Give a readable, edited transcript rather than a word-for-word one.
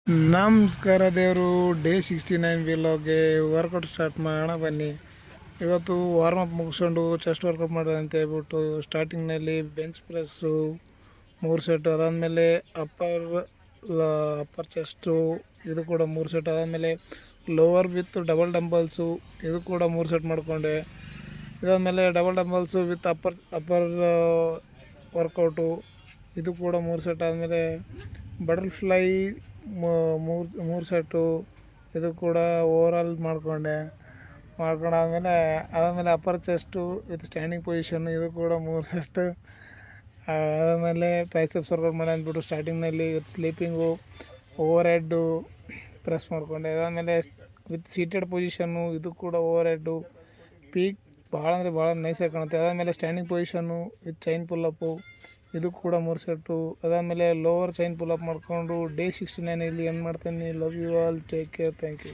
ನಮಸ್ಕಾರ ದೇವರು. Day 69 ವಿಲಾಗ್ಗೆ workout start ಮಾಡೋಣ ಬನ್ನಿ. ಇವತ್ತು ವಾರ್ಮಪ್ ಮುಗಿಸ್ಕೊಂಡು ಚೆಸ್ಟ್ ವರ್ಕೌಟ್ ಮಾಡೋದು ಅಂತ ಹೇಳ್ಬಿಟ್ಟು ಸ್ಟಾರ್ಟಿಂಗ್ನಲ್ಲಿ ಬೆಂಚ್ ಪ್ರೆಸ್ಸು 3 ಸೆಟ್ಟು, ಅದಾದಮೇಲೆ ಅಪ್ಪರ್ ಚೆಸ್ಟು ಇದು ಕೂಡ 3 ಸೆಟ್, ಅದಾದಮೇಲೆ ಲೋವರ್ ವಿತ್ ಡಬಲ್ ಡಂಬಲ್ಸು ಇದು ಕೂಡ 3 ಸೆಟ್ ಮಾಡಿಕೊಂಡೆ. ಇದಾದಮೇಲೆ double dumbbells with upper workout ಇದು ಕೂಡ 3 ಸೆಟ್. ಆದಮೇಲೆ ಬಟರ್ಫ್ಲೈ ಮೂರು ಸೆಟ್ಟು ಇದು ಕೂಡ ಓವರಾಲ್ ಮಾಡ್ಕೊಂಡಾದ್ಮೇಲೆ ಅದಾದಮೇಲೆ upper chest with standing position ಇದು ಕೂಡ 3 ಸೆಟ್ಟು. ಅದಾದಮೇಲೆ ಟ್ರೈಸೆಪ್ಸ್ ವರ್ಕೌಟ್ ಮಾಡಿ ಅಂದ್ಬಿಟ್ಟು ಸ್ಟಾರ್ಟಿಂಗ್ನಲ್ಲಿ with sleeping overhead press ಮಾಡಿಕೊಂಡೆ. ಅದಾದಮೇಲೆ ವಿತ್ ಸೀಟೆಡ್ ಪೊಸಿಷನ್ನು ಇದು ಕೂಡ ಓವರ್ ಹೆಡ್ಡು ಪೀಕ್ ಭಾಳ ಅಂದರೆ ಭಾಳ ನೈಸಾಗಿ ಕಾಣುತ್ತೆ. ಅದಾದಮೇಲೆ ಸ್ಟ್ಯಾಂಡಿಂಗ್ ಪೊಸಿಷನ್ನು ವಿತ್ ಚೈನ್ ಪುಲ್ಲಪ್ಪು ಇದು ಕೂಡ 3 ಸೆಟ್ಟು. ಅದಾದಮೇಲೆ ಲೋವರ್ ಚೈನ್ ಪುಲ್ಲಪ್ ಮಾಡಿಕೊಂಡು ಡೇ 69 ಇಲ್ಲಿ ಎಂಡ್ ಮಾಡ್ತೀನಿ. Love you all, take care, thank you.